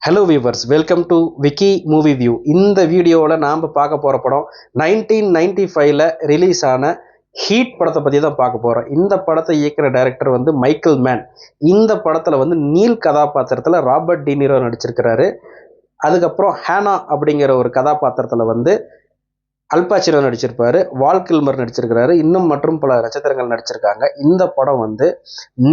Hello viewers, welcome to Vicky movie view. இந்த வீடியோவில் நாம் பார்க்க போகிற படம் 1995ல் ரிலீஸ் ஆன ஹீட் படத்தை பற்றி தான் பார்க்க போகிறோம். இந்த படத்தை இயக்குற டைரக்டர் வந்து மைக்கேல் மேன். இந்த படத்தில் வந்து நீல் கதாபாத்திரத்தில் ராபர்ட் டினிரோ நடிச்சிருக்கிறாரு. அதுக்கப்புறம் ஹேனா அப்படிங்கிற ஒரு கதாபாத்திரத்தில் வந்து அல்பாச்சினோ நடிச்சிருப்பாரு, வால் கில்மர் நடிச்சிருக்கிறாரு, இன்னும் மற்றும் பல நட்சத்திரங்கள் நடிச்சிருக்காங்க. இந்த படம் வந்து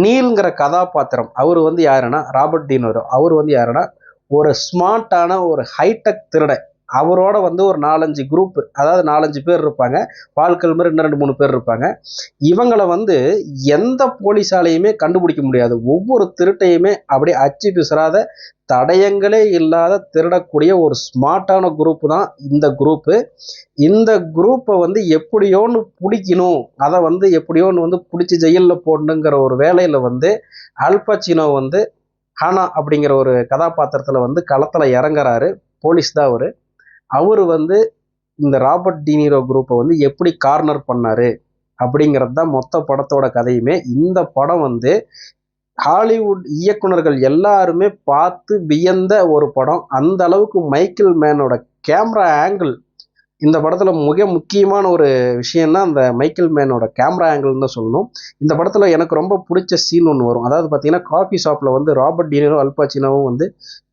நீல்ங்கிற கதாபாத்திரம் அவர் வந்து யாருன்னா ராபர்ட் டினிரோ. அவர் வந்து யாருன்னா ஒரு ஸ்மார்ட்டான ஒரு ஹைடெக் திருடன். அவரோட வந்து ஒரு 4-5 குரூப், அதாவது 4-5 பேர் இருப்பாங்க. வால்கல் மாதிரி இன்னும் 2-3 பேர் இருப்பாங்க. இவங்களை வந்து எந்த போலீஸாலையுமே கண்டுபிடிக்க முடியாது. ஒவ்வொரு திருட்டையுமே அப்படியே அச்சு பிசராத, தடயங்களே இல்லாத திருடக்கூடிய ஒரு ஸ்மார்ட்டான குரூப் தான் இந்த குரூப்பு. இந்த குரூப்பை வந்து எப்படியோன்னு பிடிக்கணும், அதை வந்து எப்படியோன்னு வந்து பிடிச்சி ஜெயிலில் போடணுங்கிற ஒரு வேலையில் வந்து அல்பச்சினோ வந்து ஹானா அப்படிங்கிற ஒரு கதாபாத்திரத்தில் வந்து களத்தில் இறங்குறாரு. போலீஸ் தான் அவர் வந்து இந்த ராபர்ட் டினிரோ குரூப்பை வந்து எப்படி கார்னர் பண்ணாரு அப்படிங்கிறது தான் மொத்த படத்தோட கதையுமே. இந்த படம் வந்து ஹாலிவுட் இயக்குனர்கள் எல்லாருமே பார்த்து வியந்த ஒரு படம். அந்த அளவுக்கு மைக்கேல் மேனோட கேமரா ஆங்கிள் இந்த படத்தில் மிக முக்கியமான ஒரு விஷயம்னா அந்த மைக்கேல் மேனோட கேமரா ஆங்கிள் தான் சொல்லணும். இந்த படத்தில் எனக்கு ரொம்ப பிடிச்ச சீன் ஒன்று வரும். அதாவது பார்த்தீங்கன்னா, காஃபி ஷாப்பில் வந்து ராபர்ட் டினிரோ அல்பாச்சினோவும் வந்து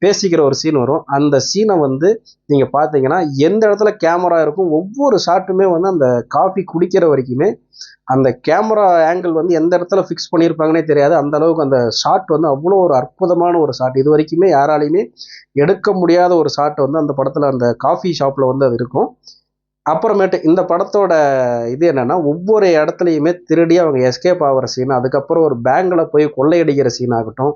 பேசிக்கிற ஒரு சீன் வரும். அந்த சீனை வந்து நீங்கள் பார்த்தீங்கன்னா எந்த இடத்துல கேமரா இருக்கும், ஒவ்வொரு ஷாட்டுமே வந்து அந்த காஃபி குடிக்கிற வரைக்குமே அந்த கேமரா ஆங்கிள் வந்து எந்த இடத்துல ஃபிக்ஸ் பண்ணியிருப்பாங்கன்னே தெரியாது. அந்த அளவுக்கு அந்த ஷாட் வந்து அவ்வளோ ஒரு அற்புதமான ஒரு ஷாட். இது வரைக்குமே யாராலையுமே எடுக்க முடியாத ஒரு ஷாட் வந்து அந்த படத்தில் அந்த காஃபி ஷாப்பில் வந்து அது இருக்கும். அப்புறமேட்டு இந்த படத்தோட இது என்னன்னா, ஒவ்வொரு இடத்துலையுமே திருடி அவங்க எஸ்கேப் ஆகிற சீன், அதுக்கப்புறம் ஒரு பேங்கில் போய் கொள்ளையடிக்கிற சீன் ஆகட்டும்,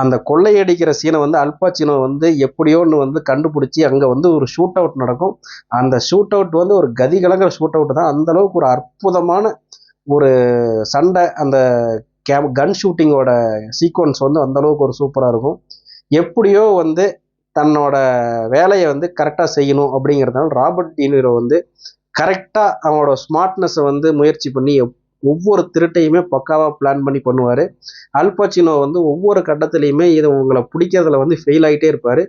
அந்த கொள்ளையடிக்கிற சீனை வந்து அல்பாச்சினோ வந்து எப்படியோன்னு வந்து கண்டுபிடிச்சி அங்கே வந்து ஒரு ஷூட் அவுட் நடக்கும். அந்த ஷூட் அவுட் வந்து ஒரு கதிகலங்கிற ஷூட் அவுட் தான். அந்த அளவுக்கு ஒரு அற்புதமான ஒரு சண்டை. அந்த கன் ஷூட்டிங்கோட சீக்வன்ஸ் வந்து அந்த அளவுக்கு ஒரு சூப்பராக இருக்கும். எப்படியோ வந்து தன்னோட வேலையை வந்து கரெக்டாக செய்யணும் அப்படிங்கிறதுனால ராபர்ட் டினிரோ வந்து கரெக்டாக அவனோட ஸ்மார்ட்னஸை வந்து முயற்சி பண்ணி ஒவ்வொரு திருட்டையுமே பக்காவாக பிளான் பண்ணி பண்ணுவார். அல்பாச்சினோ வந்து ஒவ்வொரு கட்டத்துலையுமே இதை உங்களை பிடிக்கிறதுல வந்து ஃபெயில் ஆகிட்டே இருப்பார்.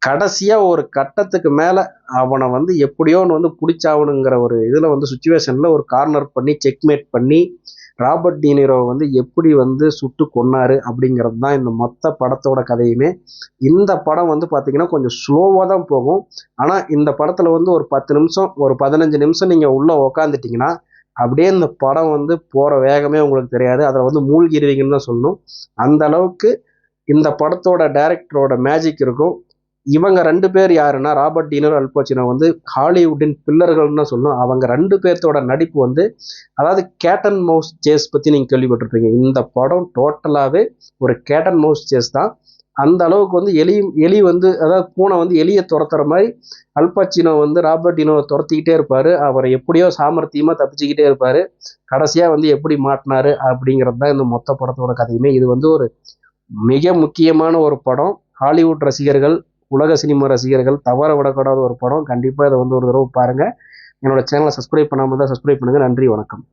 கடைசியாக ஒரு கட்டத்துக்கு மேலே அவனை வந்து எப்படியோன்னு வந்து பிடிச்சாகணுங்கிற ஒரு இதில் வந்து சுச்சுவேஷனில் ஒரு கார்னர் பண்ணி செக்மேட் பண்ணி ராபர்ட் டினிரோ வந்து எப்படி வந்து சுட்டு கொன்னாரு அப்படிங்கிறது தான் இந்த மொத்த படத்தோட கதையுமே. இந்த படம் வந்து பார்த்தீங்கன்னா கொஞ்சம் ஸ்லோவாக தான் போகும். ஆனால் இந்த படத்தில் வந்து ஒரு 10 நிமிஷம், ஒரு 15 நிமிஷம் நீங்கள் உள்ளே உக்காந்துட்டிங்கன்னா அப்படியே இந்த படம் வந்து போகிற வேகமே உங்களுக்கு தெரியாது. அதில் வந்து மூழ்கிடுவீங்கன்னு தான் சொல்லணும். அந்த அளவுக்கு இந்த படத்தோட டைரக்டரோட மேஜிக் இருக்கும். இவங்க 2 பேர் யாருன்னா ராபர்ட் டினிரோ, அல்பாச்சினோ வந்து ஹாலிவுட்டின் பில்லர்கள்னு சொல்லணும். அவங்க 2 பேர்த்தோட நடிப்பு வந்து, அதாவது கேட் அண்ட் மவுஸ் சேஸ் பற்றி நீங்கள் கேள்விப்பட்டிருப்பீங்க. இந்த படம் டோட்டலாகவே ஒரு கேட் அண்ட் மவுஸ் சேஸ் தான். அந்த அளவுக்கு வந்து எலி வந்து, அதாவது பூனை வந்து எலியை துரத்துற மாதிரி அல்பாச்சினோ வந்து ராபர்ட் டினிரோவை துரத்திக்கிட்டே இருப்பார். அவரை எப்படியோ சாமர்த்தியமாக தப்பிச்சுக்கிட்டே இருப்பார். கடைசியாக வந்து எப்படி மாட்டினாரு அப்படிங்கிறது தான் இந்த மொத்த படத்தோட கதையுமே. இது வந்து ஒரு மிக முக்கியமான ஒரு படம். ஹாலிவுட் ரசிகர்கள், உலக சினிமா ரசிகர்கள் தவற விடக்கூடாத ஒரு படம். கண்டிப்பாக இதை வந்து ஒரு தடவை பாருங்கள். என்னோட சேனலை சப்ஸ்கிரைப் பண்ணாமல் தான் சப்ஸ்கிரைப் பண்ணுங்கள். நன்றி, வணக்கம்.